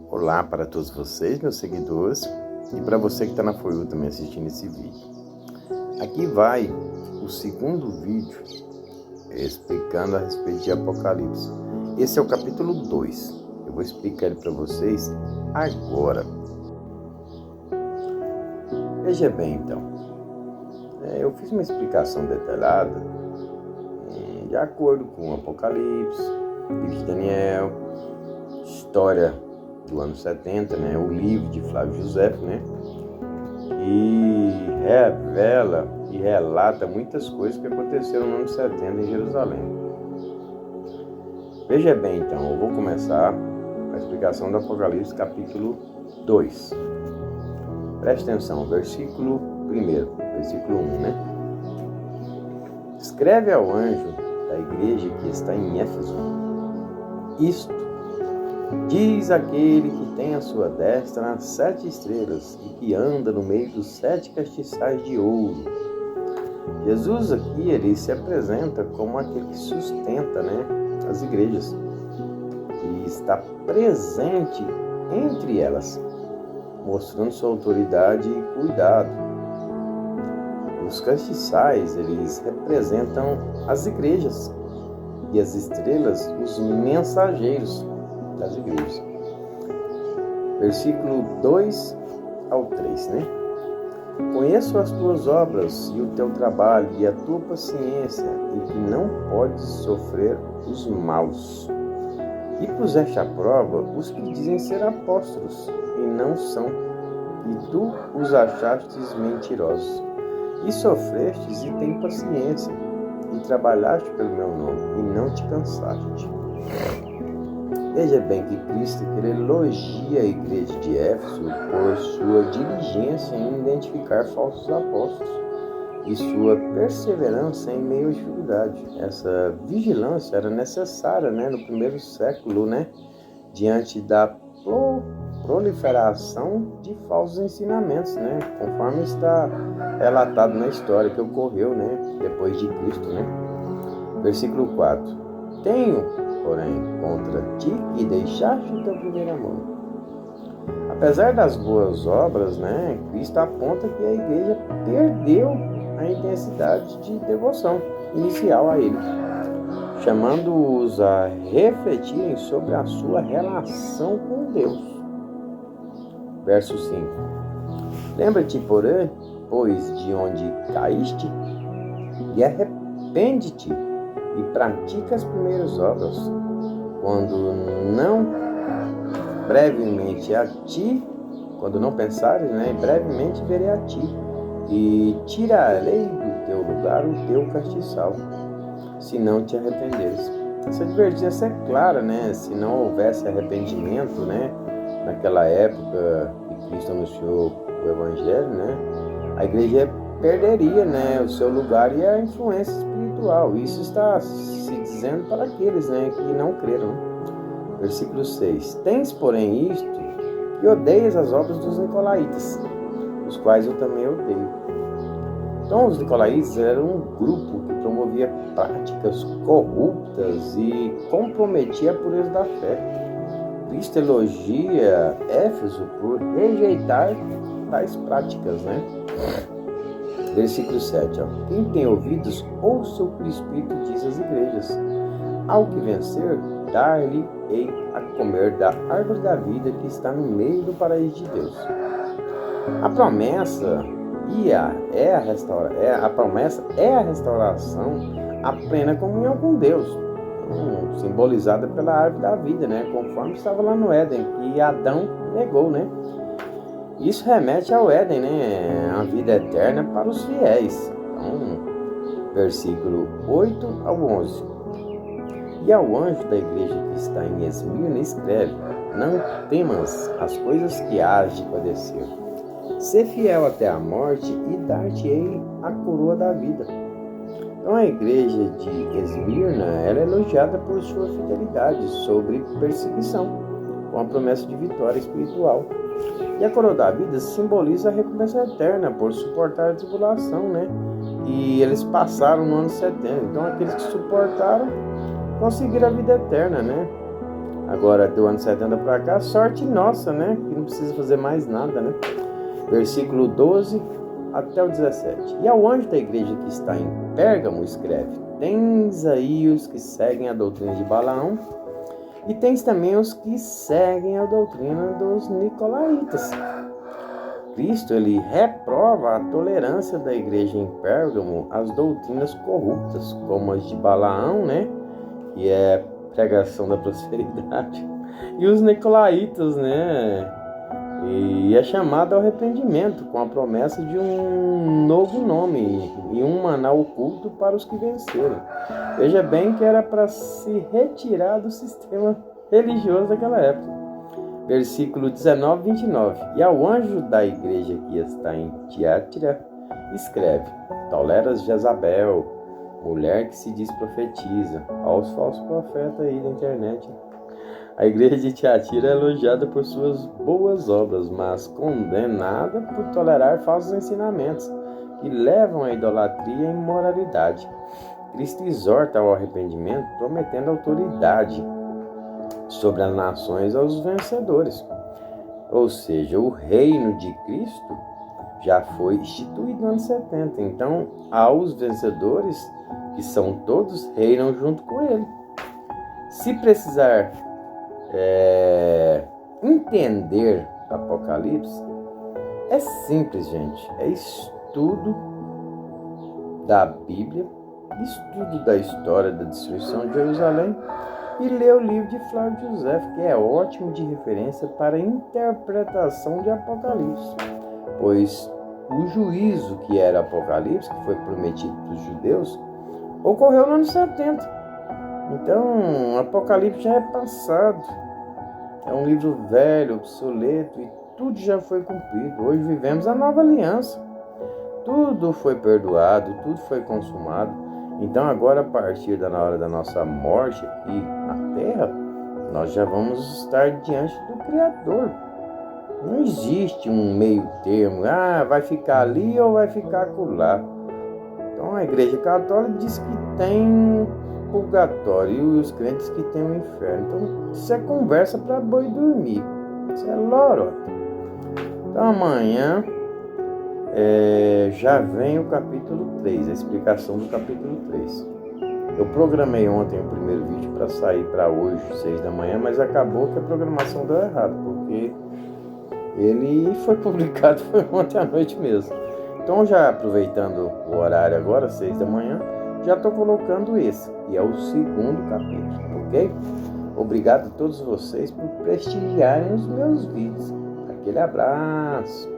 Olá para todos vocês, meus seguidores, e para você que está na For You também assistindo esse vídeo. Aqui vai o segundo vídeo explicando a respeito de Apocalipse. Esse é o capítulo 2. Eu vou explicar ele para vocês agora. Veja bem, então. Eu fiz uma explicação detalhada de acordo com o Apocalipse, livro de Daniel, história do ano 70, né? O livro de Flávio José, né? E revela e relata muitas coisas que aconteceram no ano 70 em Jerusalém. Veja bem, então, eu vou começar a explicação do Apocalipse, capítulo 2. Preste atenção, versículo 1, versículo 1, né? Escreve ao anjo da igreja que está em Éfeso: isto diz aquele que tem à sua destra 7 estrelas e que anda no meio dos 7 castiçais de ouro. Jesus aqui, ele se apresenta como aquele que sustenta, né, as igrejas e está presente entre elas, mostrando sua autoridade e cuidado. Os castiçais, eles representam as igrejas e as estrelas, os mensageiros das igrejas. Versículo 2 ao 3, né? Conheço as tuas obras e o teu trabalho e a tua paciência, e que não podes sofrer os maus. E puseste à prova os que dizem ser apóstolos e não são, e tu os achastes mentirosos. E sofrestes e tem paciência, e trabalhaste pelo meu nome, e não te cansaste. Veja bem que Cristo elogia a igreja de Éfeso por sua diligência em identificar falsos apóstolos e sua perseverança em meio à dificuldade. Essa vigilância era necessária, né, no primeiro século, né, diante da proliferação de falsos ensinamentos, né, conforme está relatado na história que ocorreu, né, depois de Cristo, né. Versículo 4. Tenho, porém, contra ti que deixaste o teu primeiro amor. Apesar das boas obras, né, Cristo aponta que a igreja perdeu a intensidade de devoção inicial a Ele, chamando-os a refletirem sobre a sua relação com Deus. Verso 5. Lembra-te, porém, pois de onde caíste, e arrepende-te, e pratica as primeiras obras, quando não pensares, né, brevemente verei a ti, e tirarei do teu lugar o teu castiçal, se não te arrependeres. Essa advertência é clara, né? Se não houvesse arrependimento, né, naquela época que Cristo anunciou o Evangelho, né, a igreja perderia, né, o seu lugar e a influência espiritual. Isso está se dizendo para aqueles, né, que não creram. Versículo 6. Tens, porém, isto, que odeias as obras dos nicolaítas, os quais eu também odeio. Então, os nicolaítas eram um grupo que promovia práticas corruptas e comprometia a pureza da fé. Cristo elogia Éfeso por rejeitar tais práticas, né? Versículo 7. Quem tem ouvidos, ouça o que o Espírito diz às igrejas. Ao que vencer, dar-lhe-ei a comer da árvore da vida que está no meio do paraíso de Deus. A promessa é a restauração, a plena comunhão com Deus, simbolizada pela árvore da vida, né? Conforme estava lá no Éden, que Adão negou, né? Isso remete ao Éden, né? A vida eterna para os fiéis. Então, versículo 8 ao 11. E ao anjo da igreja que está em Esmirna escreve: não temas as coisas que hás de padecer. Sê fiel até a morte e dar-te-ei a coroa da vida. Então a igreja de Esmirna ela é elogiada por sua fidelidade sobre perseguição, com a promessa de vitória espiritual. E a coroa da vida simboliza a recompensa eterna por suportar a tribulação, né? E eles passaram no ano 70. Então aqueles que suportaram conseguiram a vida eterna, né? Agora, do ano 70 para cá, sorte nossa, né? Que não precisa fazer mais nada, né? Versículo 12 até o 17. E ao anjo da igreja que está em Pérgamo escreve: tens aí os que seguem a doutrina de Balaão, e tens também os que seguem a doutrina dos nicolaítas. Cristo, ele reprova a tolerância da igreja em Pérgamo às doutrinas corruptas, como as de Balaão, né? Que é pregação da prosperidade, e os nicolaítas, né? E é chamado ao arrependimento, com a promessa de um novo nome e um maná oculto para os que venceram. Veja bem que era para se retirar do sistema religioso daquela época. Versículo 19 e 29. E ao anjo da igreja que está em Tiatira, escreve: toleras Jezabel, mulher que se diz profetiza. Aos falsos profetas aí da internet. A igreja de Tiatira é elogiada por suas boas obras, mas condenada por tolerar falsos ensinamentos que levam à idolatria e imoralidade. Cristo exorta ao arrependimento, prometendo autoridade sobre as nações aos vencedores. Ou seja, o reino de Cristo já foi instituído no ano 70. Então, aos vencedores, que são todos, reinam junto com ele. Se precisar entender Apocalipse, é simples, gente. É estudo da Bíblia, estudo da história da destruição de Jerusalém e ler o livro de Flávio José, que é ótimo de referência para a interpretação de Apocalipse, pois o juízo que era Apocalipse, que foi prometido para os judeus, ocorreu no ano 70. Então, Apocalipse já é passado. É um livro velho, obsoleto, e tudo já foi cumprido. Hoje vivemos a nova aliança. Tudo foi perdoado, tudo foi consumado. Então agora, a partir da hora da nossa morte aqui na Terra, nós já vamos estar diante do Criador. Não existe um meio termo, vai ficar ali ou vai ficar acolá. Então a Igreja Católica diz que tem purgatório e os crentes que tem o inferno. Então isso é conversa para boi dormir. Isso é lorota. Então amanhã já vem o capítulo 3, a explicação do capítulo 3. Eu programei ontem o primeiro vídeo para sair para hoje, 6 da manhã, mas acabou que a programação deu errado, porque ele foi publicado foi ontem à noite mesmo. Então, já aproveitando o horário agora, 6 da manhã, já estou colocando esse, que é o segundo capítulo, ok? Obrigado a todos vocês por prestigiarem os meus vídeos. Aquele abraço!